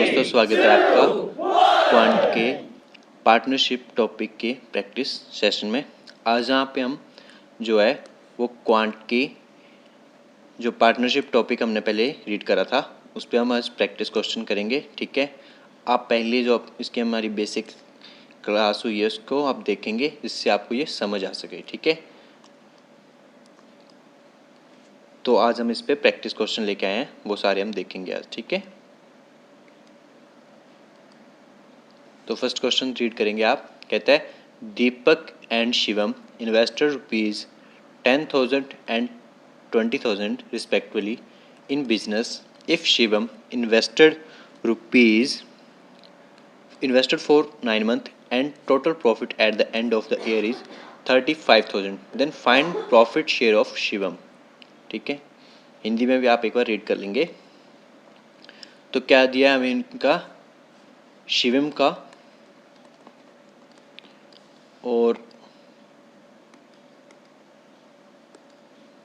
दोस्तों, स्वागत है आपका क्वांट के पार्टनरशिप टॉपिक के प्रैक्टिस सेशन में। आज यहाँ पे हम जो है वो क्वांट की जो पार्टनरशिप टॉपिक हमने पहले रीड करा था उस पर हम आज प्रैक्टिस क्वेश्चन करेंगे। ठीक है, आप पहले जो इसकी हमारी बेसिक क्लास हुई है उसको आप देखेंगे जिससे आपको ये समझ आ सके। ठीक है, तो आज हम इस पर प्रैक्टिस क्वेश्चन लेके आए हैं, वो सारे हम देखेंगे आज। ठीक है, तो फर्स्ट क्वेश्चन रीड करेंगे आप। कहता है Deepak and Shivam invested ₹10,000 and 20,000 respectively in business. If Shivam invested for 9 months and total profit at the end of the year is 35,000, then find profit share of Shivam. ठीक है, हिंदी में भी आप एक बार रीड कर लेंगे। तो क्या दिया हमें इनका, शिवम का और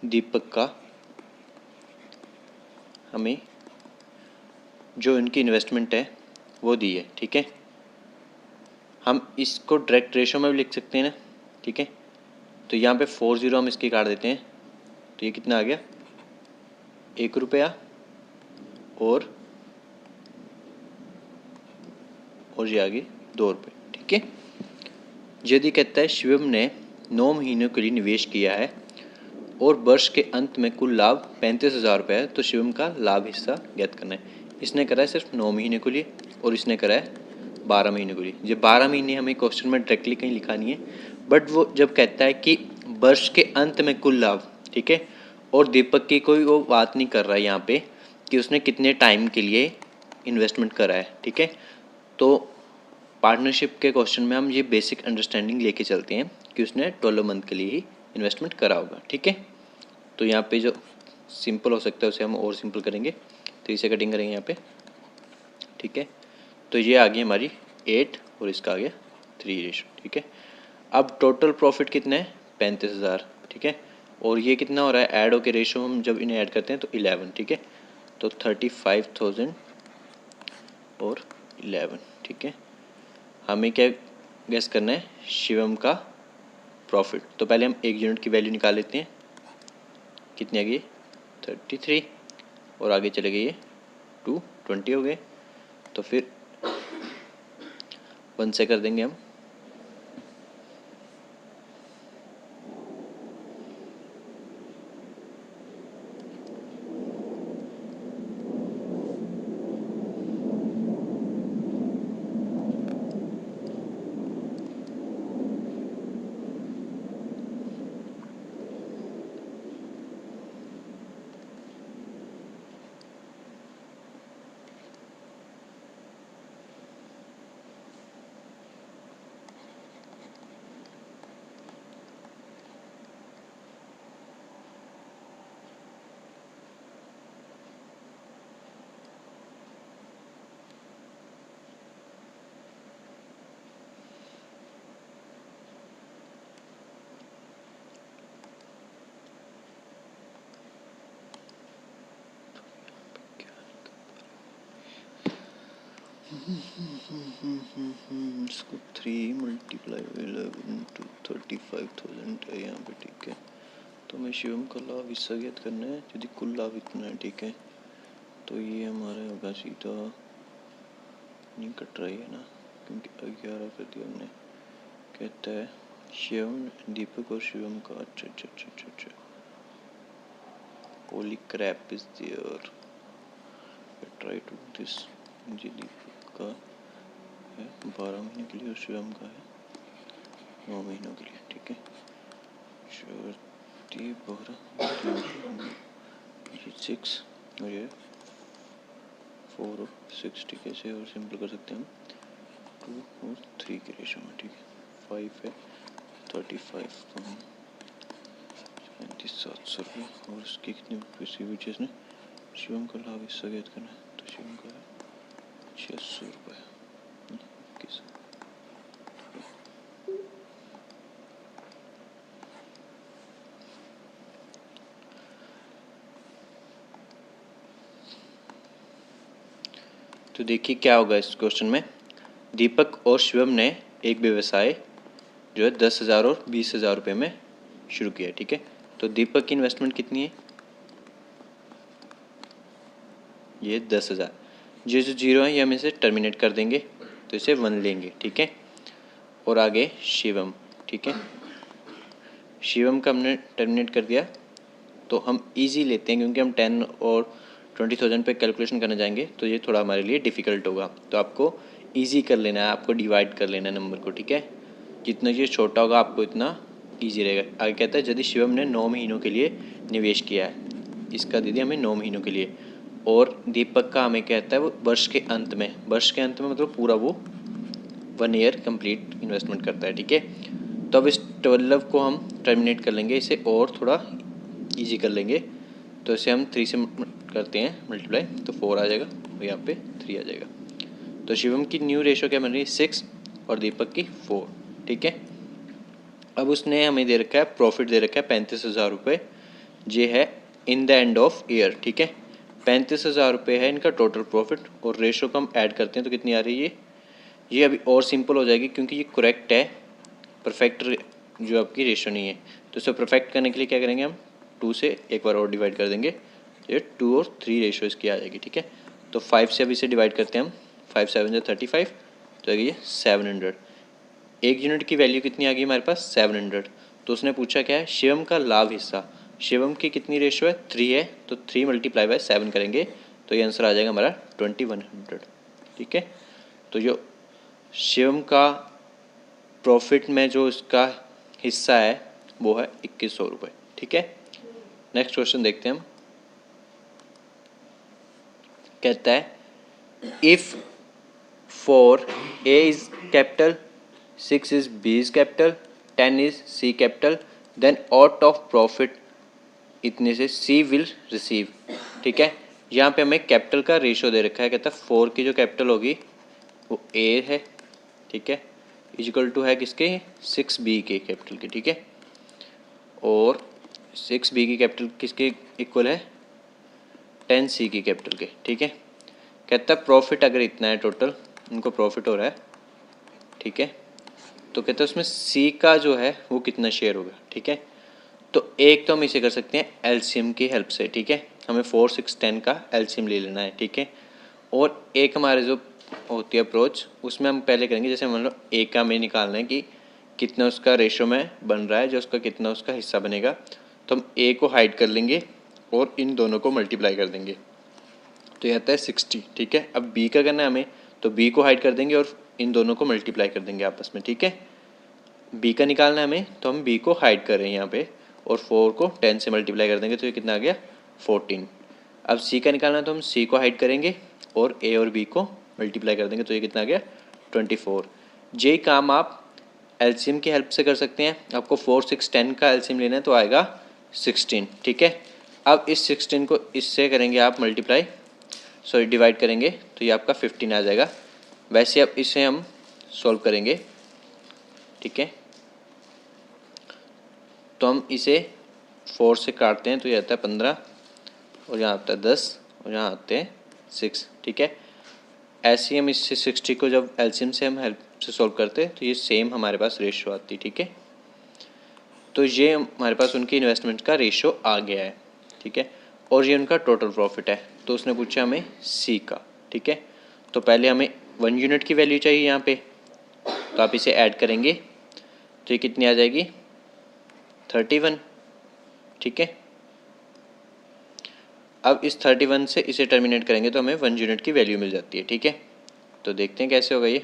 दीपक का हमें जो इनकी इन्वेस्टमेंट है वो दी है। ठीक है, हम इसको डायरेक्ट रेशो में भी लिख सकते हैं ना। ठीक है, तो यहाँ पे 40 हम इसकी काट देते हैं, तो ये कितना आ गया, ₹1 और ये आ गई ₹2। ठीक है, यदि कहता है शिवम ने 9 महीनों के लिए निवेश किया है और वर्ष के अंत में कुल लाभ ₹35,000 है, तो शिवम का लाभ हिस्सा ज्ञात करना है। इसने करा है सिर्फ 9 महीने के लिए और इसने करा है 12 महीने के लिए। ये 12 महीने हमें क्वेश्चन में डायरेक्टली कहीं लिखा नहीं है, बट वो जब कहता है कि वर्ष के अंत में कुल लाभ, ठीक है, और दीपक की कोई वो बात नहीं कर रहा है यहाँ पे कि उसने कितने टाइम के लिए इन्वेस्टमेंट करा है। ठीक है, तो पार्टनरशिप के क्वेश्चन में हम ये बेसिक अंडरस्टैंडिंग लेके चलते हैं कि उसने 12 मंथ के लिए ही इन्वेस्टमेंट करा होगा। ठीक है, तो यहाँ पे जो सिंपल हो सकता है उसे हम और सिंपल करेंगे, तो इसे कटिंग करेंगे यहाँ पे। ठीक है, तो ये आ गई हमारी 8 और इसका आ गया 3 रेशो। ठीक है, अब टोटल प्रॉफिट कितना है, 35,000। ठीक है, और ये कितना हो रहा है, ऐड होकर रेशो हम जब इन्हें ऐड करते हैं तो 11। ठीक है, तो 35,000 और 11। ठीक है, हमें क्या गेस करना है, शिवम का प्रॉफिट। तो पहले हम 1 यूनिट की वैल्यू निकाल लेते हैं, कितनी आ गई, 33, और आगे चले गए ये 220 हो गए, तो फिर 1 से कर देंगे हम। इसको 3 × 11 to 35,000 है यहाँ पे। ठीक है, तो हमें शिवम का लाभ हिस्सा ज्ञात करना है, यदि कुल लाभ इतना है। ठीक है, तो ये हमारा होगा सीधा, नहीं कट रही है ना क्योंकि 11 कर दिया हमने। कहता है शिवम, दीपक और शिवम का, अच्छा, holy crap is there, try to this. जी, दीपक का है 12 महीने के लिए और शिवम का है 9 महीनों के लिए। ठीक है, 6 और ये 4 और 6। ठीक है, इसे और सिंपल कर सकते हैं हम 2 और 3 के रेशो में। ठीक है, 5 है 35 ₹3700, और इसकी कितनी पैसे हुई इसने, शिवम का लाभ हिस्सा ज्ञात करना है, तो शिवम का ₹600। तो देखिए क्या होगा इस क्वेश्चन में। दीपक और शिवम ने एक व्यवसाय जो है 10,000 और 20,000 रुपये में शुरू किया, ठीक है। तो दीपक की इन्वेस्टमेंट कितनी है, ये 10,000। ये जो जीरो है ये हम इसे टर्मिनेट कर देंगे, तो इसे 1 लेंगे, ठीक है। और आगे शिवम, ठीक है। शिवम का हमने टर्मिनेट कर दिया, तो हम इजी लेते हैं क्योंकि हम 10 और 20,000 पे कैलकुलेशन करने जाएंगे तो ये थोड़ा हमारे लिए डिफ़िकल्ट होगा। तो आपको इजी कर लेना है, आपको डिवाइड कर लेना है नंबर को, ठीक है। जितना ये छोटा होगा आपको इतना इजी रहेगा। आगे कहता है यदि शिवम ने 9 महीनों के लिए निवेश किया है, इसका दे दिया हमें 9 महीनों के लिए, और दीपक का हमें कहता है वो वर्ष के अंत में, वर्ष के अंत में मतलब पूरा वो 1 ईयर कंप्लीट इन्वेस्टमेंट करता है, ठीक है। तो अब इस 12 को हम टर्मिनेट कर लेंगे, इसे और थोड़ा इजी कर लेंगे। तो इसे हम 3 से करते हैं मल्टीप्लाई, तो 4 आ जाएगा और यहाँ पे 3 आ जाएगा। तो शिवम की न्यू रेशो क्या बन रही है, 6 और दीपक की 4, ठीक है। अब उसने हमें दे रखा है प्रॉफिट, दे रखा है 35,000 रुपये, ये है in the end of year, ठीक है। 35,000 रुपये है इनका टोटल प्रॉफिट, और रेशो को हम ऐड करते हैं तो कितनी आ रही है, ये अभी और सिंपल हो जाएगी क्योंकि ये करेक्ट है, परफेक्ट जो आपकी रेशो नहीं है। तो इसे परफेक्ट करने के लिए क्या करेंगे, हम 2 से एक बार और डिवाइड कर देंगे, ये 2 और 3 रेशो इसकी आ जाएगी, ठीक है। तो 5 से अब इसे डिवाइड करते हैं हम, 5 7 जो 35, तो ये 700। एक यूनिट की वैल्यू कितनी आ गई हमारे पास, 700। तो उसने पूछा क्या है, शिवम का लाभ हिस्सा, शिवम की कितनी रेशो है, 3 है, तो 3 मल्टीप्लाई बाय 7 करेंगे तो ये आंसर आ जाएगा हमारा 2100, ठीक है। तो जो शिवम का प्रॉफिट में जो इसका हिस्सा है वो है 2100 रुपये, ठीक है। नेक्स्ट क्वेश्चन देखते हैं हम। कहता है if 4 A is capital, 6 is B is capital, 10 is C capital, then out of profit इतने से C विल रिसीव, ठीक है। यहाँ पे हमें कैपिटल का रेशो दे रखा है, कहता है 4 की जो कैपिटल होगी वो A है, ठीक है, इक्वल टू है किसके, 6B के कैपिटल के, ठीक है। और 6B की कैपिटल किसके इक्वल है, 10C की कैपिटल के, ठीक है। कहता है प्रॉफिट अगर इतना है टोटल, इनको प्रॉफिट हो रहा है, ठीक है, तो कहता है उसमें C का जो है वो कितना शेयर होगा, ठीक है। तो एक तो हम इसे कर सकते हैं एलसीएम की हेल्प से, ठीक है। हमें 4 6 10 का एलसीएम ले लेना है, ठीक है। और एक हमारे जो होती है अप्रोच, उसमें हम पहले करेंगे, जैसे मान लो ए का हमें निकालना है कि कितना उसका रेशो में बन रहा है, जो उसका कितना उसका हिस्सा बनेगा, तो हम ए को हाइड कर लेंगे और इन दोनों को मल्टीप्लाई कर देंगे, तो ये आता है 60, ठीक है। अब बी का करना है हमें, तो बी को हाइड कर देंगे और इन दोनों को मल्टीप्लाई कर देंगे आपस में, ठीक है। बी का निकालना है हमें, तो हम बी को हाइड कर रहे हैं यहाँ पे, और 4 को 10 से मल्टीप्लाई कर देंगे तो ये कितना आ गया, 14। अब सी का निकालना है तो हम सी को हाइड करेंगे और ए और बी को मल्टीप्लाई कर देंगे तो ये कितना आ गया, 24। जे काम आप एलसीएम की हेल्प से कर सकते हैं। आपको 4 6 10 का एलसीएम लेना है तो आएगा 16, ठीक है। अब इस 16 को इससे करेंगे आप मल्टीप्लाई, सॉरी डिवाइड करेंगे, तो ये आपका 15 आ जाएगा। वैसे अब इसे हम सॉल्व करेंगे, ठीक है। तो हम इसे 4 से काटते हैं तो ये आता है 15, और यहाँ आता है 10, और यहाँ आते हैं 6, ठीक है। ऐसे ही हम इससे 60 को जब एलसीएम से हम हेल्प से सॉल्व करते हैं तो ये सेम हमारे पास रेशो आती है, ठीक है। तो ये हमारे पास उनकी इन्वेस्टमेंट का रेशो आ गया है, ठीक है। और ये उनका टोटल प्रॉफिट है, तो उसने पूछा हमें सी का, ठीक है। तो पहले हमें 1 यूनिट की वैल्यू चाहिए यहाँ पे, तो आप इसे ऐड करेंगे तो ये कितनी आ जाएगी, 31, ठीक है। अब इस 31 से इसे टर्मिनेट करेंगे तो हमें 1 यूनिट की वैल्यू मिल जाती है, ठीक है। तो देखते हैं कैसे होगा ये,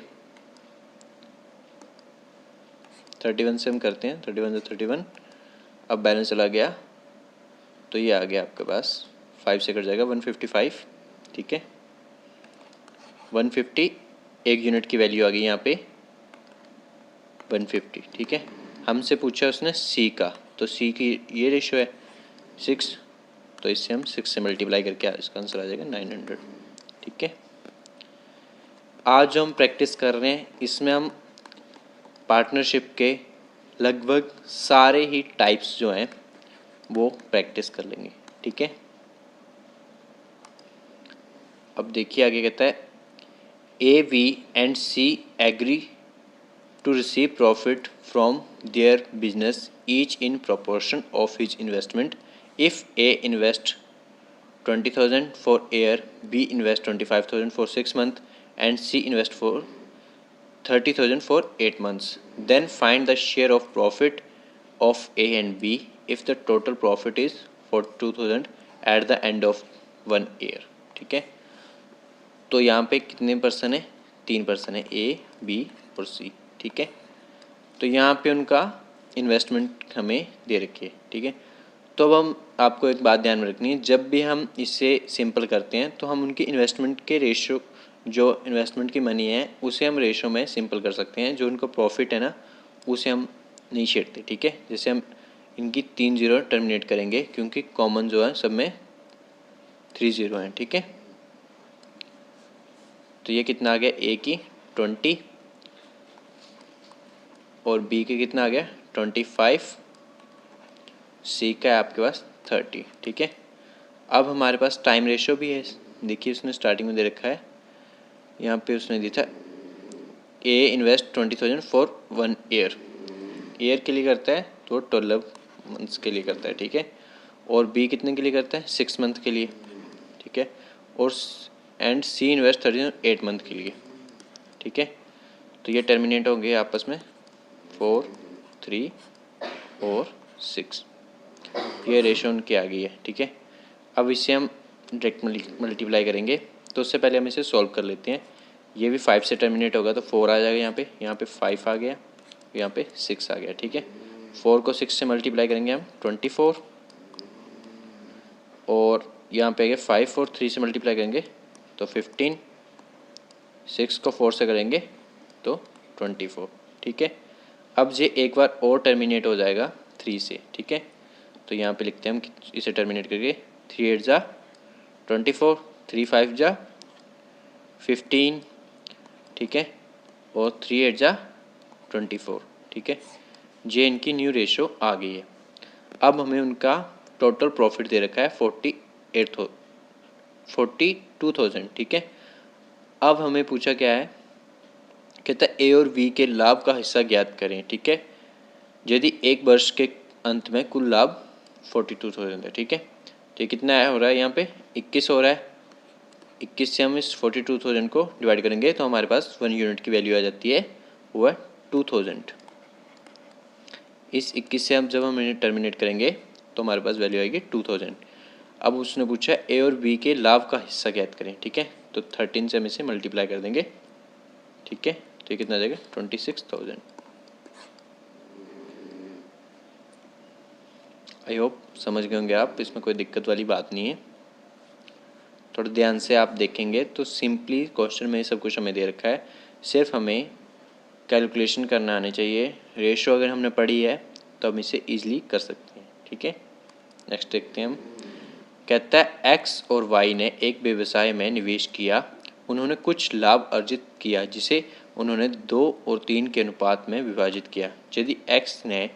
31 से हम करते हैं, 31 से 31, अब बैलेंस चला गया तो ये आ गया आपके पास, 5 से कट जाएगा 155, ठीक है। 150 एक यूनिट की वैल्यू आ गई यहाँ पे 150, ठीक है। हमसे पूछा उसने सी का, तो सी की ये रेशो है 6, तो इससे हम 6 से मल्टीप्लाई करके इसका आंसर आ जाएगा 900, ठीक है। आज जो हम प्रैक्टिस कर रहे हैं इसमें हम पार्टनरशिप के लगभग सारे ही टाइप्स जो हैं वो प्रैक्टिस कर लेंगे, ठीक है। अब देखिए आगे कहता है A, B and C agree to receive profit from their business each in proportion of his investment. If A invest 20,000 for a year, B invest 25,000 for 6 months and C invest for 30,000 for 8 months, then find the share of profit of A and B if the total profit is 42,000 at the end of 1 year. ठीक है, तो यहाँ पे कितने person है, 3 person है, A, B और C. ठीक है, तो यहाँ पे उनका इन्वेस्टमेंट हमें दे रखी है. ठीक है, तो अब हम आपको एक बात ध्यान में रखनी है, जब भी हम इसे सिंपल करते हैं तो हम उनकी इन्वेस्टमेंट के रेशो, जो इन्वेस्टमेंट की मनी है उसे हम रेशो में सिंपल कर सकते हैं, जो उनका प्रॉफिट है ना उसे हम नहीं छेड़ते. ठीक है, जैसे हम इनकी 3 जीरो टर्मिनेट करेंगे क्योंकि कॉमन जो है सब में 3 जीरो हैं. ठीक है, तो ये कितना आ गया, ए की 20 और बी के कितना आ गया 25, सी का है आपके पास 30. ठीक है, अब हमारे पास टाइम रेशो भी है. देखिए उसने स्टार्टिंग में दे रखा है, यहाँ पे उसने दिया था ए इन्वेस्ट 20,000 फॉर 1 ईयर. ईयर के लिए करता है तो 12 मंथ्स के लिए करता है. ठीक है, और बी कितने के लिए करता है, 6 मंथ के लिए. ठीक है, और एंड सी इन्वेस्ट 30,000 8 मंथ के लिए. ठीक है, तो ये टर्मिनेट होंगे आपस में 4, 3 और 6. ये रेशो उनकी आ गई है. ठीक है, अब इसे हम डायरेक्ट मल्टीप्लाई करेंगे, तो उससे पहले हम इसे सॉल्व कर लेते हैं. ये भी 5 से टर्मिनेट होगा तो 4 आ जाएगा, यहाँ पे 5 आ गया, यहाँ पे 6 आ गया. ठीक है, 4 को 6 से मल्टीप्लाई करेंगे हम 24, और यहाँ पे आ गया 5 और 3 से मल्टीप्लाई करेंगे तो 15, 6 को 4 से करेंगे तो 24. ठीक है, अब ये एक बार और टर्मिनेट हो जाएगा 3 से. ठीक है, तो यहाँ पे लिखते हैं हम इसे टर्मिनेट करके 3 8 जा 24, 3 5 जा 15. ठीक है, और 3 8 जा 24. ठीक है, ये इनकी न्यू रेशो आ गई है. अब हमें उनका टोटल प्रॉफिट दे रखा है 42,000. ठीक है, अब हमें पूछा क्या है, कहता है ए और बी के लाभ का हिस्सा ज्ञात करें. ठीक है, यदि एक वर्ष के अंत में कुल लाभ 42,000 है. ठीक है, तो कितना हो रहा है, यहाँ पे 21 हो रहा है. 21 से हम इस 42,000 को डिवाइड करेंगे तो हमारे पास 1 यूनिट की वैल्यू आ जाती है, वो है 2000. इस 21 से हम जब हम इन्हें टर्मिनेट करेंगे तो हमारे पास वैल्यू आएगी 2000. अब उसने पूछा ए और बी के लाभ का हिस्सा ज्ञात करें. ठीक है, तो 13 से हम इसे मल्टीप्लाई कर देंगे. ठीक है, तो ये कितना आ जाएगा 26,000. आई होप समझ गए होंगे आप, इसमें कोई दिक्कत वाली बात नहीं है. थोड़ा ध्यान से आप देखेंगे तो सिंपली क्वेश्चन में सब कुछ हमें दे रखा है, सिर्फ हमें कैलकुलेशन करना आने चाहिए. रेशो अगर हमने पढ़ी है तो हम इसे ईजिली कर सकते हैं. ठीक है, नेक्स्ट देखते हैं हम. कहता है एक्स और वाई ने एक व्यवसाय में निवेश किया, उन्होंने कुछ लाभ अर्जित किया जिसे उन्होंने 2 और 3 के अनुपात में विभाजित किया. यदि एक्स ने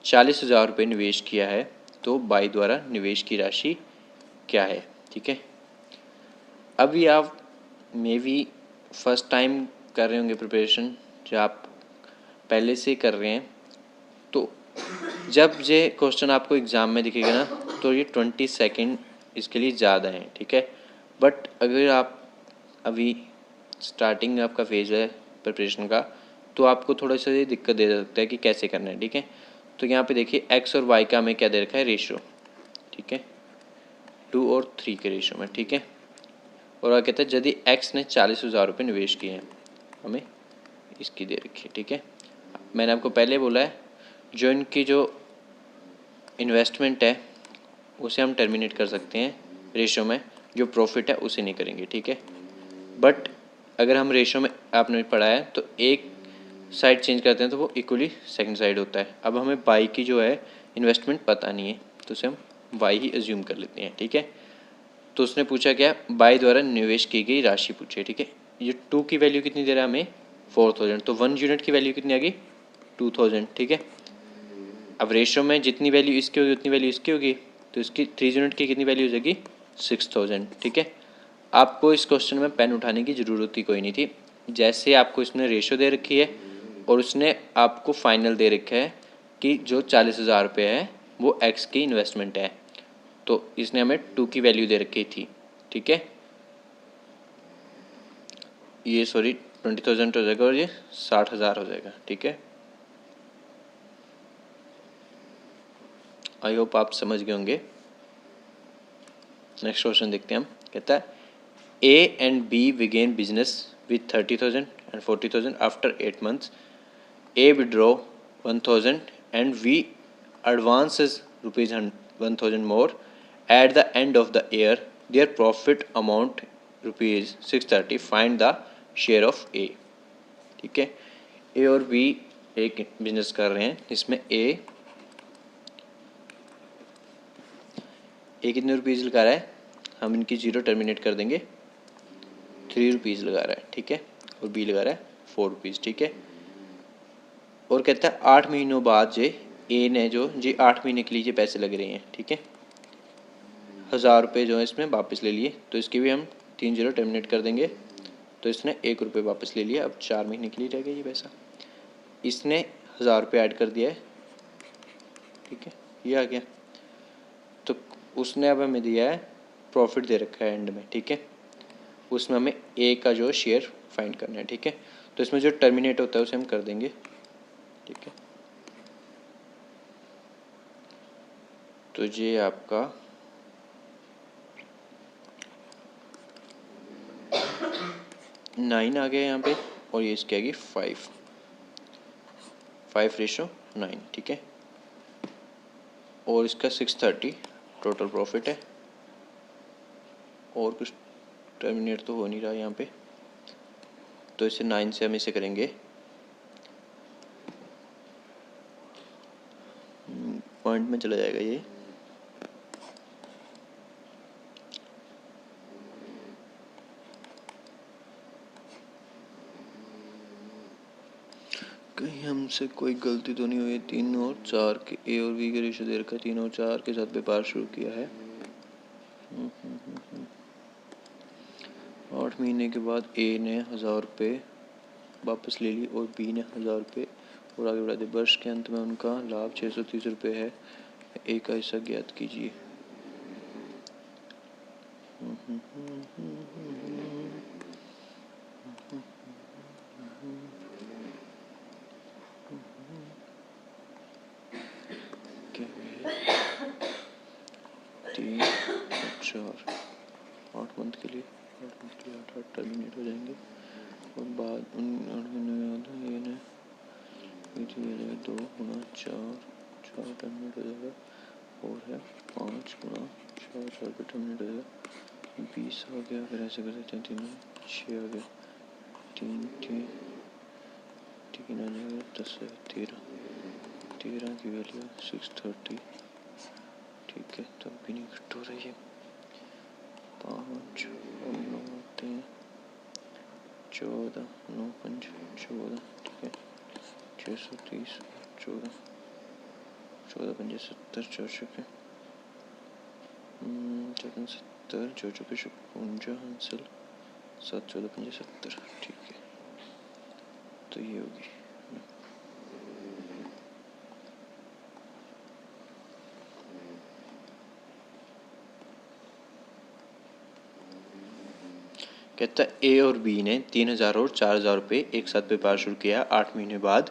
40,000 रुपये निवेश किया है तो वाई द्वारा निवेश की राशि क्या है. ठीक है, अभी आप मे बी फर्स्ट टाइम कर रहे होंगे प्रिपरेशन, जो आप पहले से कर रहे हैं, तो जब ये क्वेश्चन आपको एग्ज़ाम में दिखेगा ना तो ये 20 सेकेंड इसके लिए ज़्यादा है. ठीक है, बट अगर आप अभी स्टार्टिंग में आपका फेज है प्रिपरेशन का, तो आपको थोड़ा सा ये दिक्कत दे सकता है कि कैसे करना है. ठीक है, तो यहाँ पे देखिए एक्स और वाई का हमें क्या दे रखा है, रेशो. ठीक है, 2 और 3 के रेशो में. ठीक है, और क्या कहता है, यदि एक्स ने 40,000 रुपये निवेश किए हैं, हमें इसकी दे रखी है. ठीक है, मैंने आपको पहले बोला है जो इनकी जो इन्वेस्टमेंट है उसे हम टर्मिनेट कर सकते हैं रेशो में, जो प्रॉफिट है उसे नहीं करेंगे. ठीक है, बट अगर हम रेशो में आपने पढ़ा है तो एक साइड चेंज करते हैं तो वो इक्वली सेकंड साइड होता है. अब हमें बाई की जो है इन्वेस्टमेंट पता नहीं है तो उसे हम बाई ही एज्यूम कर लेते हैं. ठीक है, तो उसने पूछा क्या, बाई द्वारा निवेश की गई राशि पूछी. ठीक है, ये 2 की वैल्यू कितनी दे रहा है हमें 4000, तो 1 यूनिट की वैल्यू कितनी आ गई 2000. ठीक है, अब रेशो में जितनी वैल्यू इसकी होगी उतनी वैल्यू इसकी होगी, तो इसकी 3 यूनिट की कितनी वैल्यू हो जाएगी 6000. ठीक है, आपको इस क्वेश्चन में पेन उठाने की ज़रूरत ही कोई नहीं थी। जैसे आपको इसने रेशो दे रखी है और उसने आपको फाइनल दे रखा है कि जो 40,000 रुपये है वो एक्स की इन्वेस्टमेंट है, तो इसने हमें 2 की वैल्यू दे रखी थी, ठीक है। ये 20,000 हो जाएगा और ये 60,000 हो जाएगा, ठीक है। आई होप आप समझ गए होंगे। नेक्स्ट क्वेश्चन देखते हैं हम। कहता है A and B begin business with 30,000 and 40,000 after 8 months. A withdraw 1,000 and V advances rupees 1,000 more. At the end of the year, their profit amount rupees 630. Find the share of A. ठीक है, ए और B एक business कर रहे हैं जिसमें ए कितने rupees लगा रहा है, हम इनकी जीरो टर्मिनेट कर देंगे, 3 रुपीज़ लगा रहा है, ठीक है, और बी लगा रहा है 4 रुपीज़, ठीक है। और कहता है 8 महीनों बाद जे ए ने जो जी 8 महीने के लिए ये पैसे लग रहे हैं, ठीक है, 1,000 रुपये जो है इसमें वापस ले लिए, तो इसकी भी हम 3 जीरो टर्मिनेट कर देंगे, तो इसने 1 रुपये वापस ले लिया। अब 4 महीने के लिए रह गया ये पैसा, इसने 1,000 रुपये ऐड कर दिया है, ठीक है, ये आ गया। तो उसने अब हमें दिया है प्रॉफिट दे रखा है एंड में, ठीक है, उसमें हमें ए का जो शेयर फाइंड करना है, ठीक है। तो इसमें जो टर्मिनेट होता है उसे हम कर देंगे, ठीक है। तो ये आपका 9 आ गया यहाँ पे, और ये इसकी आएगी 5:9, ठीक है। और इसका 630 टोटल प्रॉफिट है, और कुछ टर्मिनेट तो हो नहीं रहा यहाँ पे, तो इसे 9 से हम इसे करेंगे पॉइंट में चला जाएगा ये, कहीं हमसे कोई गलती तो नहीं हुई। 3 और 4 के ए और बी के रेशो दे रखा है, 3 और 4 के साथ व्यापार शुरू किया है। 8 महीने के बाद ए ने 1,000 रुपये वापस ले ली और बी ने 1,000 रुपये और आगे बढ़ा दिए। वर्ष के अंत में उनका लाभ 630 रुपये है। ए का हिस्सा ज्ञात कीजिए। तीन 4 8 मंथ के लिए 8 टर्मिनेट हो जाएंगे, और बाद उन 8 महीने में ये ना 2 गुना 4 टर्मिनेट हो जाएगा, और है 5 गुना 4 पे टर्मिनेट हो जाएगा, 20 आ गया। फिर ऐसे कर सकते हैं 3 6 आ गया, 3 आ जाएगा 10 है 13 की वैल्यू 630, ठीक है। तब भी नहीं कट हो रही है। 5 और 9 आते हैं 14 9 5 14, ठीक है। 630 14 5 70 4 चुके 70 4 चुके 56 हासिल 7 14 5 70, ठीक है। तो ये होगी कहता है ए और बी ने 3,000 और 4,000 रुपये एक साथ व्यापार शुरू किया। 8 महीने बाद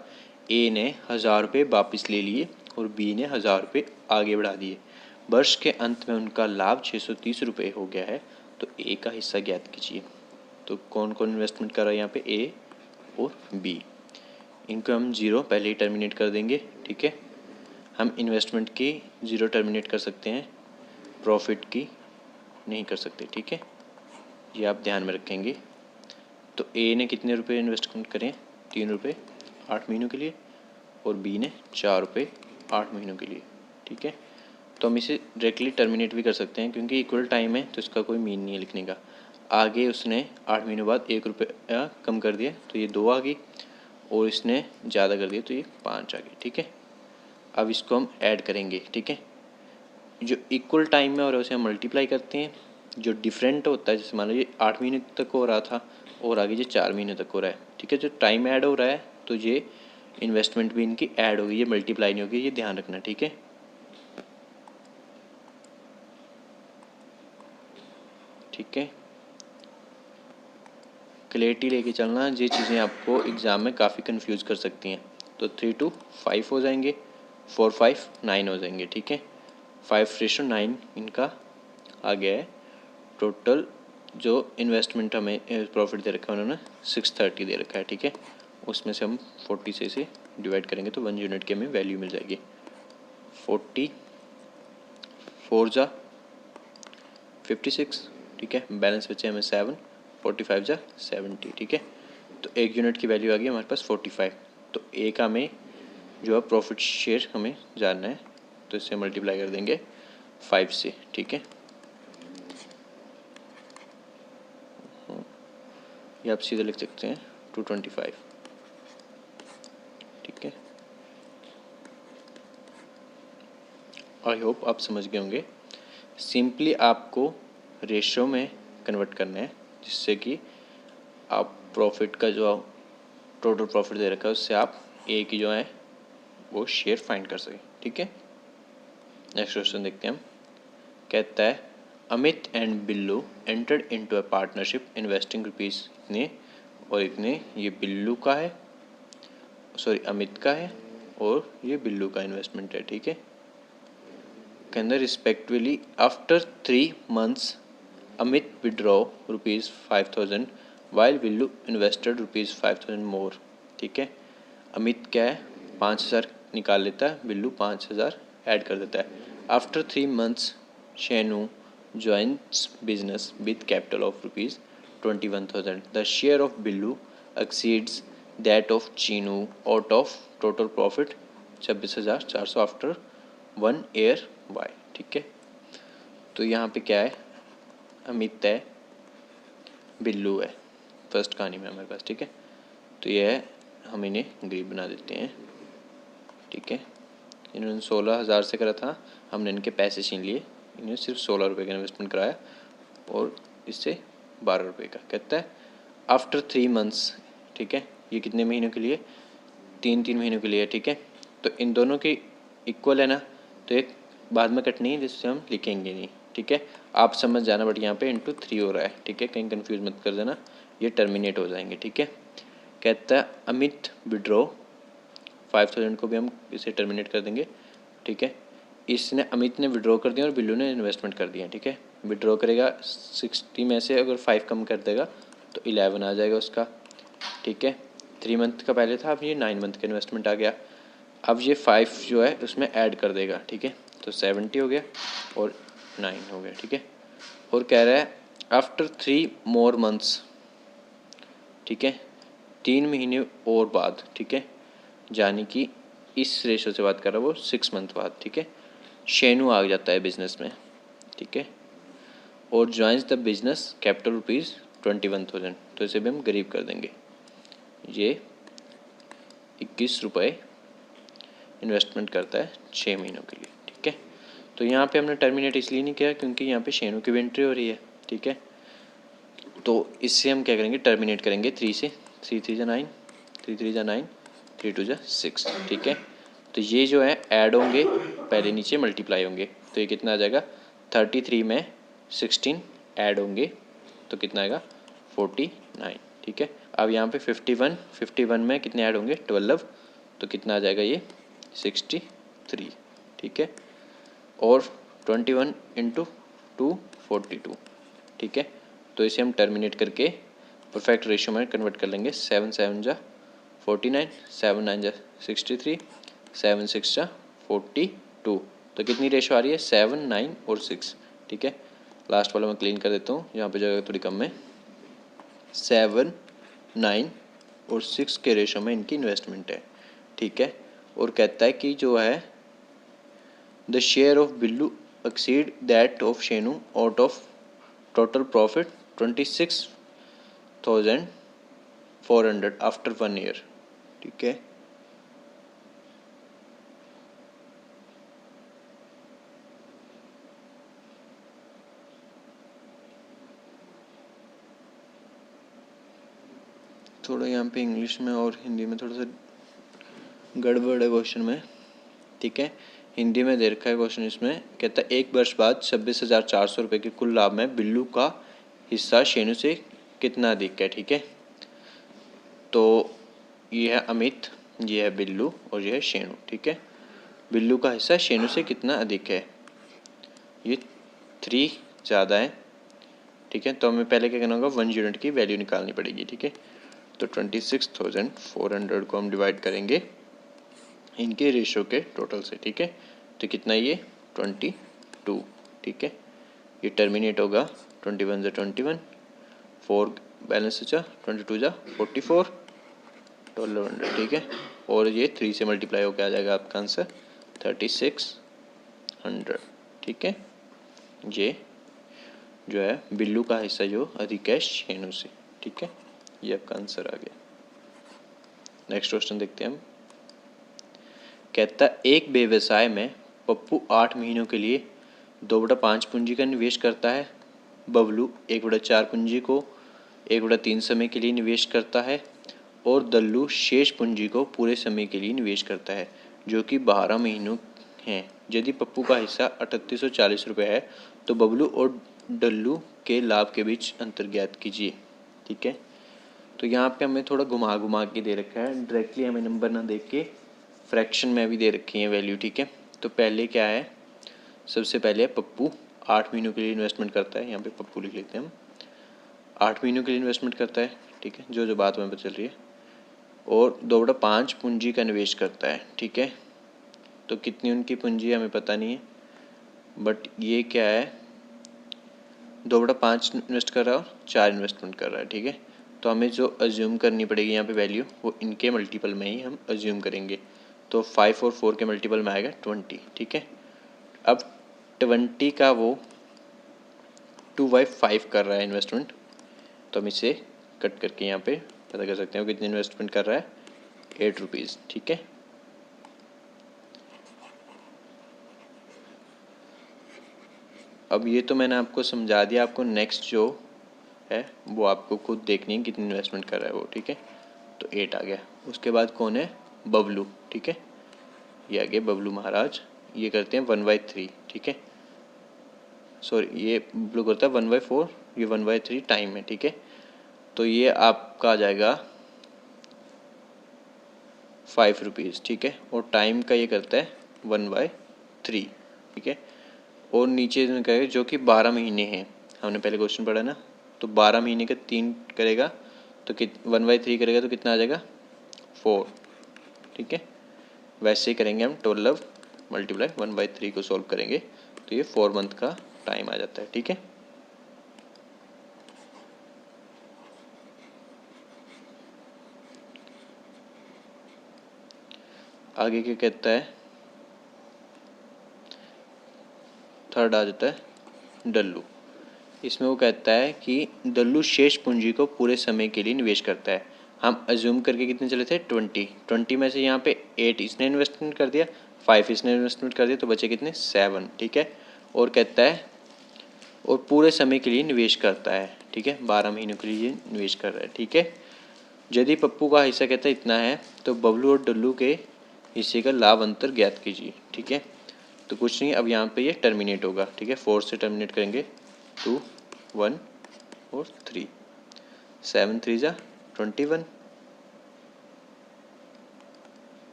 ए ने 1,000 रुपये वापस ले लिए और बी ने 1,000 रुपये आगे बढ़ा दिए। वर्ष के अंत में उनका लाभ 630 रुपये हो गया है। तो ए का हिस्सा ज्ञात कीजिए। तो कौन कौन इन्वेस्टमेंट कर रहा है यहाँ पे, ए और बी। इनको हम जीरो पहले ही टर्मिनेट कर देंगे, ठीक है। हम इन्वेस्टमेंट की ज़ीरो टर्मिनेट कर सकते हैं, प्रॉफिट की नहीं कर सकते, ठीक है। ये आप ध्यान में रखेंगे। तो ए ने कितने रुपए इन्वेस्टमेंट करें, 3 रुपये 8 महीनों के लिए, और बी ने 4 रुपये 8 महीनों के लिए, ठीक है। तो हम इसे डायरेक्टली टर्मिनेट भी कर सकते हैं क्योंकि इक्वल टाइम है, तो इसका कोई मीन नहीं है लिखने का। आगे उसने 8 महीनों बाद 1 रुपया कम कर दिया तो ये 2 आ गई, और इसने ज़्यादा कर दिया तो ये 5 आ गई, ठीक है। अब इसको हम ऐड करेंगे, ठीक है। जो इक्वल टाइम में और उसे हम मल्टीप्लाई करते हैं, जो डिफरेंट होता है, जैसे मान लो ये 8 महीने तक हो रहा था और आगे ये 4 महीने तक हो रहा है, ठीक है। जो टाइम ऐड हो रहा है तो ये इन्वेस्टमेंट भी इनकी ऐड होगी, ये मल्टीप्लाई नहीं होगी, ये ध्यान रखना, ठीक है। ठीक है, क्लैरिटी लेके चलना, ये चीज़ें आपको एग्ज़ाम में काफ़ी कंफ्यूज कर सकती हैं। तो 3 to 5 हो जाएंगे, 4 5 9 हो जाएंगे, ठीक है। 5:9 इनका आ गया है। टोटल जो इन्वेस्टमेंट हमें प्रॉफिट दे रखा है उन्होंने 630 दे रखा है, ठीक है। उसमें से हम 40 से इसे डिवाइड करेंगे तो 1 यूनिट की हमें वैल्यू मिल जाएगी। 40 4 जा 56, ठीक है। बैलेंस बचे हमें 7, 45 जा 70, ठीक है। तो 1 यूनिट की वैल्यू आ गई हमारे पास 45। तो एक हमें जो है प्रॉफिट शेयर हमें जानना है, तो इससे मल्टीप्लाई कर देंगे 5 से, ठीक है। ये आप सीधे लिख सकते हैं 225, ठीक है। आई होप आप समझ गए होंगे। सिंपली आपको रेशो में कन्वर्ट करना है, जिससे कि आप प्रॉफिट का जो टोटल प्रॉफिट दे रखा है उससे आप एक ही जो है वो शेयर फाइंड कर सकें, ठीक है। नेक्स्ट क्वेश्चन देखते हैं हम। कहता है Amit and Billu entered into a partnership investing rupees इतने और इतने। ये बिल्लू का है, सॉरी अमित का है, और ये बिल्लू का इन्वेस्टमेंट है, ठीक है। के अंदर respectively after 3 months Amit withdraw ₹5,000 while Billu invested ₹5,000 मोर, ठीक है। अमित क्या है 5,000 निकाल लेता है, बिल्लू 5,000 ऐड कर देता है। After 3 months Shenu joins business with capital of ₹21,000। The share of Billu exceeds that of Chinu out of total profit 26,400 after 1 year Y, ठीक है। तो यहाँ पे क्या है, अमित है, बिल्लू है फर्स्ट कहानी में हमारे पास, ठीक है। तो ये है, हम इन्हें गरीब बना देते हैं, ठीक है। इन्होंने 16,000 से करा था, हमने इनके पैसे छीन लिए, इन्होंने सिर्फ 16 रुपये का इन्वेस्टमेंट कराया और इससे 12 रुपये का। कहता है आफ्टर 3 months, ठीक है। ये कितने महीनों के लिए, 3 महीनों के लिए, ठीक है। तो इन दोनों की इक्वल है ना, तो एक बाद में कटनी है जिससे हम लिखेंगे नहीं, ठीक है। आप समझ जाना, बट यहाँ पे इंटू 3 हो रहा है, ठीक है। कहीं कंफ्यूज मत कर देना, ये टर्मिनेट हो जाएंगे, ठीक है। कहता है अमित विड्रॉ 5,000 को भी हम इसे टर्मिनेट कर देंगे, ठीक है। इसने अमित ने विड्रॉ कर दिया और बिल्लू ने इन्वेस्टमेंट कर दिया, ठीक है। विड्रॉ करेगा 60 में से अगर 5 कम कर देगा तो 11 आ जाएगा उसका, ठीक है। 3 month का पहले था, अब ये 9 month का इन्वेस्टमेंट आ गया। अब ये 5 जो है उसमें ऐड कर देगा, ठीक है। तो 70 हो गया और 9 हो गया, ठीक है। और कह रहा है आफ्टर 3 more months, ठीक है, 3 महीने और बाद, ठीक है। यानी कि इस रेशो से बात कर रहा है वो 6 month बाद, ठीक है। शेनू आ जाता है बिजनेस में, ठीक है, और ज्वाइंस द बिजनेस कैपिटल ₹21,000। तो इसे भी हम गरीब कर देंगे, ये 21 रुपये इन्वेस्टमेंट करता है 6 महीनों के लिए, ठीक है। तो यहाँ पे हमने टर्मिनेट इसलिए नहीं किया क्योंकि यहाँ पे शेनू की भी एंट्री हो रही है, ठीक है। तो इससे हम क्या करेंगे, टर्मिनेट करेंगे 3 से। 3 3 जा 9, 3 3 जा 9, 3 2 जा 6, ठीक है। तो ये जो है ऐड होंगे, पहले नीचे मल्टीप्लाई होंगे, तो ये कितना आ जाएगा 33 में 16 ऐड होंगे तो कितना आएगा 49, ठीक है। अब यहाँ पे 51 में कितने ऐड होंगे 12, तो कितना आ जाएगा ये 63, ठीक है। और 21 इंटू 2 42, ठीक है। तो इसे हम टर्मिनेट करके परफेक्ट रेशियो में कन्वर्ट कर लेंगे। 7 7 जा 49, 7 9 जा 63, 7 6 जा 42। तो कितनी रेशो आ रही है 7 9 और 6, ठीक है। लास्ट वाला मैं क्लीन कर देता हूँ, यहाँ पे जगह थोड़ी कम है। 7 9 और 6 के रेशो में इनकी इन्वेस्टमेंट है, ठीक है। और कहता है कि जो है the share of Billu exceed that of Shenu out of total profit 26,400 after 1 year, ठीक है। थोड़ा यहाँ पे इंग्लिश में और हिंदी में थोड़ा सा गड़बड़ है क्वेश्चन में, ठीक है। हिंदी में दे रखा है क्वेश्चन, इसमें कहता है 1 वर्ष बाद 26,400 रुपये के कुल लाभ में बिल्लू का हिस्सा शेनु से कितना अधिक है, ठीक है। तो ये है अमित, ये है बिल्लू और ये है शेनु, ठीक है। बिल्लू का हिस्सा शेनु से कितना अधिक है, ये 3 ज़्यादा है, ठीक है। तो हमें पहले क्या करना होगा, 1 यूनिट की वैल्यू निकालनी पड़ेगी, ठीक है। तो 26,400 को हम डिवाइड करेंगे इनके रेशो के टोटल से, ठीक है। तो कितना ये 22, ठीक है। ये टर्मिनेट होगा 21 × 21, 4 बैलेंस बचा, 22 × 44, 1200, ठीक है। और ये 3 से मल्टीप्लाई होकर आ जाएगा आपका आंसर 3600, ठीक है। ये जो है बिल्लू का हिस्सा जो अधिक है शेनु से, ठीक है। ये आपका आंसर आ गया। नेक्स्ट क्वेश्चन देखते हैं हम। कहता है एक व्यवसाय में पप्पू 8 महीनों के लिए 2/5 पूंजी का निवेश करता है, बबलू 1/4 पूंजी को 1/3 समय के लिए निवेश करता है और दल्लू शेष पूंजी को पूरे समय के लिए निवेश करता है, जो कि 12 महीनों हैं। यदि पप्पू का हिस्सा 3840 रुपये है तो बबलू और डल्लू के लाभ के बीच अंतर ज्ञात कीजिए, ठीक है। तो यहाँ पे हमें थोड़ा घुमा के दे रखा है, डायरेक्टली हमें नंबर ना देख के फ्रैक्शन में भी दे रखी है वैल्यू, ठीक है। तो पहले क्या है, सबसे पहले पप्पू 8 महीनों के लिए इन्वेस्टमेंट करता है, यहाँ पे पप्पू लिख लेते हैं हम, 8 महीनों के लिए इन्वेस्टमेंट करता है, ठीक है, जो बात में पता चल रही है। और 2/5 पूंजी का निवेश करता है, ठीक है। तो कितनी उनकी पूंजी हमें पता नहीं है, बट ये क्या है 2/5 इन्वेस्ट कर रहा है और 4 इन्वेस्टमेंट कर रहा है, ठीक है। तो हमें जो अज्यूम करनी पड़ेगी यहाँ पे वैल्यू, वो इनके मल्टीपल में ही हम अज्यूम करेंगे। तो 5 और 4 के मल्टीपल में आएगा 20, ठीक है। अब 20 का वो 2/5 कर रहा है इन्वेस्टमेंट, तो हम इसे कट करके यहाँ पे पता कर सकते हैं वो कितनी इन्वेस्टमेंट कर रहा है, 8 रुपीज़, ठीक है। अब ये तो मैंने आपको समझा दिया, आपको नेक्स्ट जो है वो आपको खुद देखनी है कितनी इन्वेस्टमेंट कर रहा है वो, ठीक है। तो 8 आ गया। उसके बाद कौन है, बबलू, ठीक है। ये आ गया बबलू महाराज, ये करते हैं 1/3, ठीक है। सॉरी, ये बबलू करता है 1/4, ये 1/3 टाइम है, ठीक है। तो ये आपका आ जाएगा 5 रुपीज़, ठीक है। और टाइम का ये करता है 1/3, ठीक है। और नीचे में करेगा जो कि 12 महीने हैं, हमने पहले क्वेश्चन पढ़ा ना, तो 12 महीने का 3 करेगा तो 1/3 करेगा तो कितना आ जाएगा 4, ठीक है। वैसे ही करेंगे हम 12 मल्टीप्लाई 1/3 को सॉल्व करेंगे तो ये 4 मंथ का टाइम आ जाता है, ठीक है। आगे क्या कहता है, थर्ड आ जाता है डल्लू। इसमें वो कहता है कि दल्लू शेष पूंजी को पूरे समय के लिए निवेश करता है। हम अज्यूम करके कितने चले थे 20 में से यहाँ पे 8 इसने इन्वेस्टमेंट कर दिया, 5 इसने इन्वेस्टमेंट कर दिया, तो बचे कितने 7, ठीक है। और कहता है और पूरे समय के लिए निवेश करता है, ठीक है, 12 महीनों के लिए निवेश कर रहा है, ठीक है। यदि पप्पू का हिस्सा कहता है इतना है तो बबलू और डल्लू के हिस्से का लाभ अंतर ज्ञात कीजिए, ठीक है। तो कुछ नहीं, अब यहाँ पे ये टर्मिनेट होगा, ठीक है, 4 से टर्मिनेट करेंगे, 2, 1 और 3, 7 3 जा 21,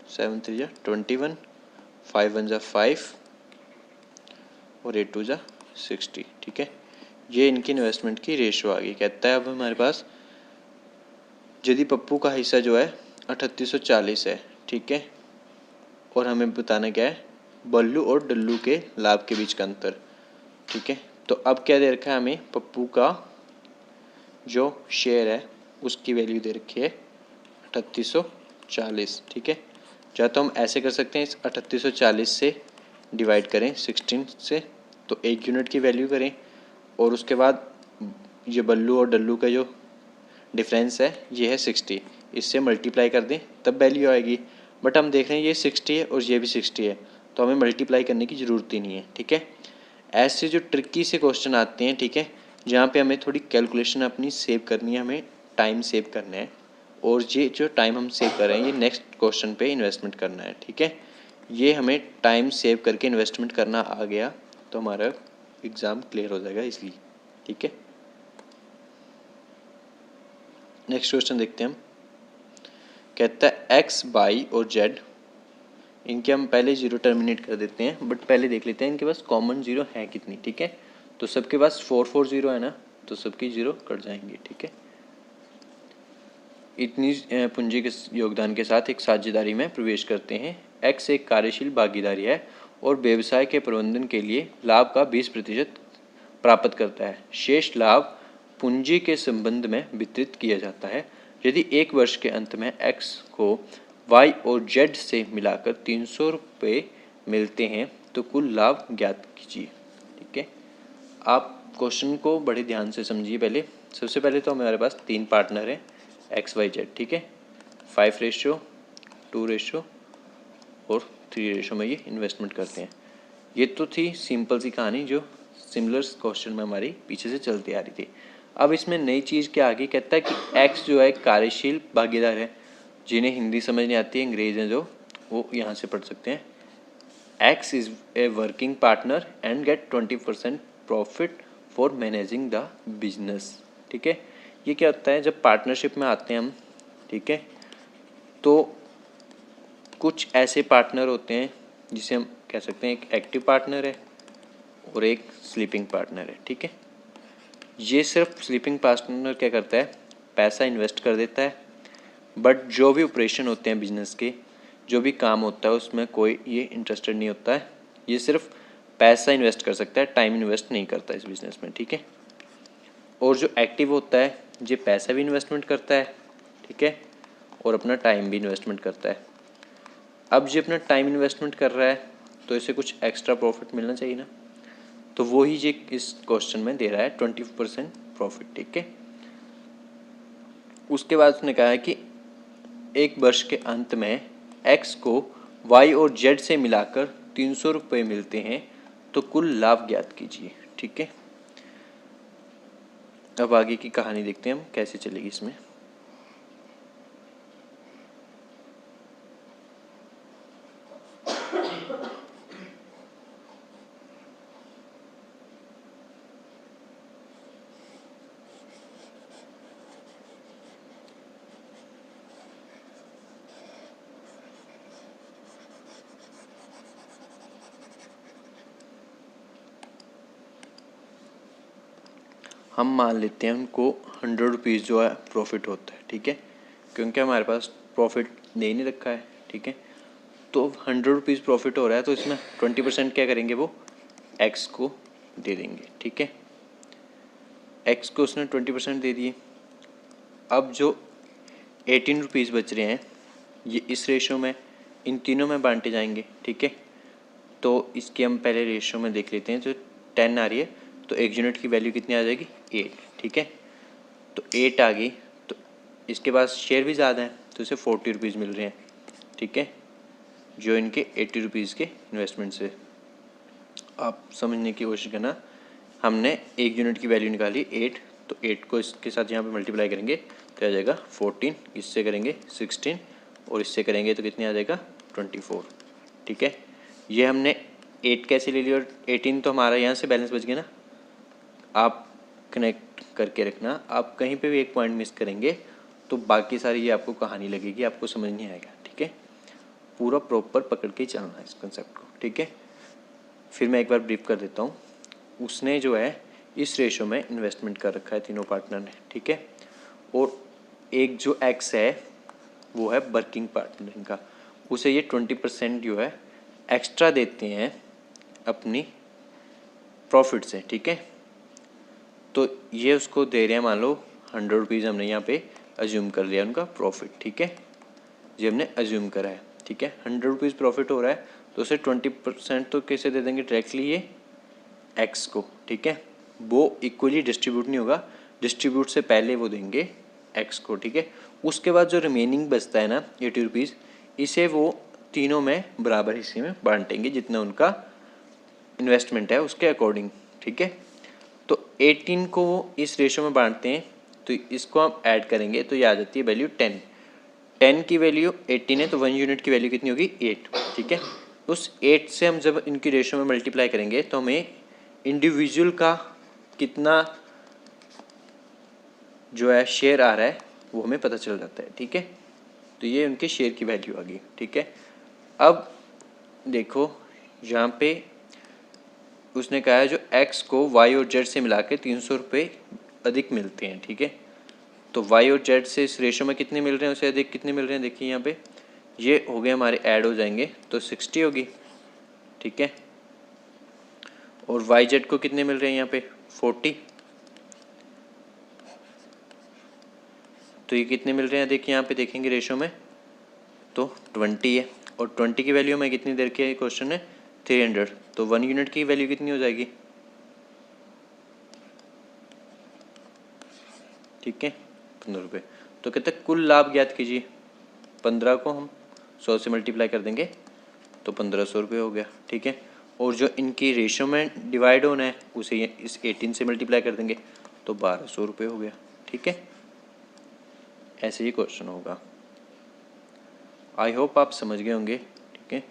7 3 जा 21, 5 1 जा 5 और 8 2 जा 60, ठीक है। ये इनकी इन्वेस्टमेंट की रेशो आ गई। कहता है अब हमारे पास यदि पप्पू का हिस्सा जो है 3840 है, ठीक है, और हमें बताना क्या है बल्लू और डल्लू के लाभ के बीच का अंतर, ठीक है। तो अब क्या दे रखा है हमें, पप्पू का जो शेयर है उसकी वैल्यू दे रखी है 3840, ठीक है। या तो हम ऐसे कर सकते हैं, इस 3840 से डिवाइड करें 16 से, तो 1 यूनिट की वैल्यू करें, और उसके बाद ये बल्लू और डल्लू का जो डिफरेंस है ये है 60, इससे मल्टीप्लाई कर दें तब वैल्यू आएगी। बट हम देख रहे हैं ये 60 है और ये भी 60 है, तो हमें मल्टीप्लाई करने की ज़रूरत ही नहीं है, ठीक है। ऐसे जो ट्रिकी से क्वेश्चन आते हैं, ठीक है, जहाँ पे हमें थोड़ी कैलकुलेशन अपनी सेव करनी है, हमें टाइम सेव करना है, और ये जो टाइम हम सेव कर रहे हैं ये नेक्स्ट क्वेश्चन पे इन्वेस्टमेंट करना है, ठीक है। ये हमें टाइम सेव करके इन्वेस्टमेंट करना आ गया तो हमारा एग्ज़ाम क्लियर हो जाएगा इसलिए, ठीक है। नेक्स्ट क्वेश्चन देखते हैं हम। कहता है एक्स, वाई और जेड, इनके हम पहले जीरो टर्मिनेट कर देते हैं, बट पहले देख लेते हैं इनके पास कॉमन जीरो है कितनी, ठीक है। तो सबके पास 4 जीरो है ना, तो सबकी जीरो कट जाएंगी, ठीक है। इतनी पूंजी के योगदान के साथ एक साझेदारी में प्रवेश करते हैं। एक्स एक कार्यशील भागीदारी है और व्यवसाय के प्रबंधन के लिए लाभ का 20% प्राप्त करता है। शेष लाभ पूंजी के संबंध में वितरित किया जाता है। यदि एक वर्ष के अंत में एक्स को वाई और जेड से मिलाकर 300 रुपये मिलते हैं तो कुल लाभ ज्ञात कीजिए, ठीक है। आप क्वेश्चन को बड़े ध्यान से समझिए। पहले सबसे पहले तो हमारे पास 3 पार्टनर हैं एक्स वाई जेड, ठीक है। 5:2 और 3 में ये इन्वेस्टमेंट करते हैं। ये तो थी सिंपल सी कहानी जो सिमिलर क्वेश्चन में हमारी पीछे से चलती आ रही थी। अब इसमें नई चीज़ क्या आगे, कहता है कि एक्स जो है कार्यशील भागीदार है। जिन्हें हिंदी समझ नहीं आती है, अंग्रेज हैं जो, वो यहाँ से पढ़ सकते हैं। X is a working partner and get 20% profit for managing the business, ठीक है। ये क्या होता है, जब पार्टनरशिप में आते हैं हम, ठीक है, तो कुछ ऐसे पार्टनर होते हैं जिसे हम कह सकते हैं एक एक्टिव पार्टनर है और एक स्लीपिंग पार्टनर है, ठीक है। ये सिर्फ स्लीपिंग पार्टनर क्या करता है, पैसा इन्वेस्ट कर देता है, बट जो भी ऑपरेशन होते हैं बिजनेस के, जो भी काम होता है उसमें कोई ये इंटरेस्टेड नहीं होता है। ये सिर्फ पैसा इन्वेस्ट कर सकता है, टाइम इन्वेस्ट नहीं करता इस बिज़नेस में, ठीक है। और जो एक्टिव होता है ये पैसा भी इन्वेस्टमेंट करता है, ठीक है, और अपना टाइम भी इन्वेस्टमेंट करता है। अब ये अपना टाइम इन्वेस्टमेंट कर रहा है तो इसे कुछ एक्स्ट्रा प्रॉफिट मिलना चाहिए ना, तो वो ही ये इस क्वेश्चन में दे रहा है 20% प्रॉफिट, ठीक है। उसके बाद उसने कहा है कि एक वर्ष के अंत में एक्स को वाई और जेड से मिलाकर 300 रुपये मिलते हैं तो कुल लाभ ज्ञात कीजिए, ठीक है। अब आगे की कहानी देखते हैं हम कैसे चलेगी इसमें। हम मान लेते हैं उनको 100 रुपीज़ जो है प्रॉफिट होता है, ठीक है, क्योंकि हमारे पास प्रॉफिट दे नहीं रखा है, ठीक है। तो 100 रुपीज़ प्रॉफिट हो रहा है तो इसमें 20% क्या करेंगे, वो एक्स को दे देंगे, ठीक है। एक्स को उसने 20% दे दिए। अब जो 18 रुपीज़ बच रहे हैं ये इस रेशो में इन तीनों में बांटे जाएंगे, ठीक है। तो इसकी हम पहले रेशो में देख लेते हैं। जो 10 आ रही है तो एक यूनिट की वैल्यू कितनी आ जाएगी, 8, ठीक है। तो 8 आ गई, तो इसके पास शेयर भी ज़्यादा है तो इसे 40 रुपीज़ मिल रहे हैं, ठीक है, जो इनके 80 रुपीज़ के इन्वेस्टमेंट से। आप समझने की कोशिश करना, हमने एक यूनिट की वैल्यू निकाली 8, तो 8 को इसके साथ यहाँ पे मल्टीप्लाई करेंगे तो आ जाएगा 14, इससे करेंगे 16 और इससे करेंगे तो कितनी आ जाएगा 24, ठीक है। ये हमने 8 कैसे ले लिया और 18 तो हमारा यहाँ से बैलेंस बच गया ना। आप कनेक्ट करके रखना, आप कहीं पे भी एक पॉइंट मिस करेंगे तो बाकी सारी ये आपको कहानी लगेगी, आपको समझ नहीं आएगा, ठीक है। पूरा प्रॉपर पकड़ के चलना है इस कंसेप्ट को, ठीक है। फिर मैं एक बार ब्रीफ कर देता हूँ। उसने जो है इस रेशो में इन्वेस्टमेंट कर रखा है तीनों पार्टनर ने, ठीक है। और एक जो एक्स है वो है वर्किंग पार्टनर इनका, उसे ये 20% जो है एक्स्ट्रा देते हैं अपनी प्रॉफिट से, ठीक है। तो ये उसको दे रहे हैं, मान लो 100 रुपीज़ हमने यहाँ पे अज्यूम कर लिया उनका प्रॉफिट, ठीक है, ये हमने अज्यूम करा है, ठीक है। 100 रुपीज़ प्रॉफिट हो रहा है तो उसे 20% तो कैसे दे देंगे, डायरेक्टली ये एक्स को, ठीक है। वो इक्वली डिस्ट्रीब्यूट नहीं होगा, डिस्ट्रीब्यूट से पहले वो देंगे एक्स को, ठीक है। उसके बाद जो रिमेनिंग बचता है ना 80 रुपीज़, इसे वो तीनों में बराबर हिस्से में बांटेंगे जितना उनका इन्वेस्टमेंट है उसके अकॉर्डिंग, ठीक है। तो 18 को वो इस रेशो में बांटते हैं, तो इसको हम ऐड करेंगे तो ये आ जाती है वैल्यू 10। 10 की वैल्यू 18 है तो 1 यूनिट की वैल्यू कितनी होगी 8। ठीक है, उस 8 से हम जब इनकी रेशो में मल्टीप्लाई करेंगे तो हमें इंडिविजुअल का कितना जो है शेयर आ रहा है वो हमें पता चल जाता है। ठीक है, तो ये उनके शेयर की वैल्यू आ गई। ठीक है, अब देखो यहाँ पे उसने कहा है जो x को y और z से मिला के 300 रुपये अधिक मिलते हैं। ठीक है, तो y और z से इस रेशो में कितने मिल रहे हैं, उससे अधिक कितने मिल रहे हैं, देखिए यहाँ पे ये हो गए हमारे ऐड हो जाएंगे तो 60 होगी। ठीक है, और वाई जेड को कितने मिल रहे हैं यहाँ पे 40, तो ये कितने मिल रहे हैं देखिए यहाँ पे देखेंगे रेशो में तो 20 है, और 20 की वैल्यू में कितनी देर के क्वेश्चन है 300, तो 1 यूनिट की वैल्यू कितनी हो जाएगी। ठीक है, 15 रुपये। तो कहते हैं कुल लाभ ज्ञात कीजिए, 15 को हम 100 से मल्टीप्लाई कर देंगे तो 1500 रुपये हो गया। ठीक है, और जो इनकी रेशो में डिवाइड होना है उसे इस 18 से मल्टीप्लाई कर देंगे तो 1200 रुपये हो गया। ठीक है, ऐसे ही क्वेश्चन होगा। आई होप आप समझ गए होंगे। ठीक है,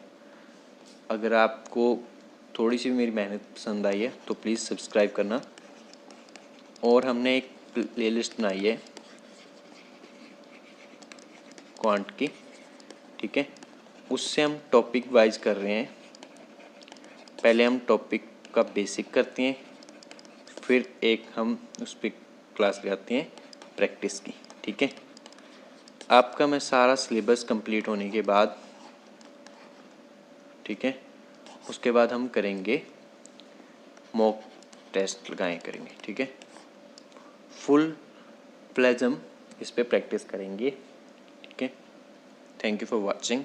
अगर आपको थोड़ी सी भी मेरी मेहनत पसंद आई है तो प्लीज़ सब्सक्राइब करना, और हमने एक प्लेलिस्ट बनाई है क्वांट की। ठीक है, उससे हम टॉपिक वाइज कर रहे हैं। पहले हम टॉपिक का बेसिक करते हैं, फिर एक हम उस पर क्लास लगाते हैं प्रैक्टिस की। ठीक है, आपका मैं सारा सिलेबस कंप्लीट होने के बाद, ठीक है, उसके बाद हम करेंगे मॉक टेस्ट करेंगे। ठीक है, फुल प्लेजम इस पे प्रैक्टिस करेंगे। ठीक है, थैंक यू फॉर वॉचिंग।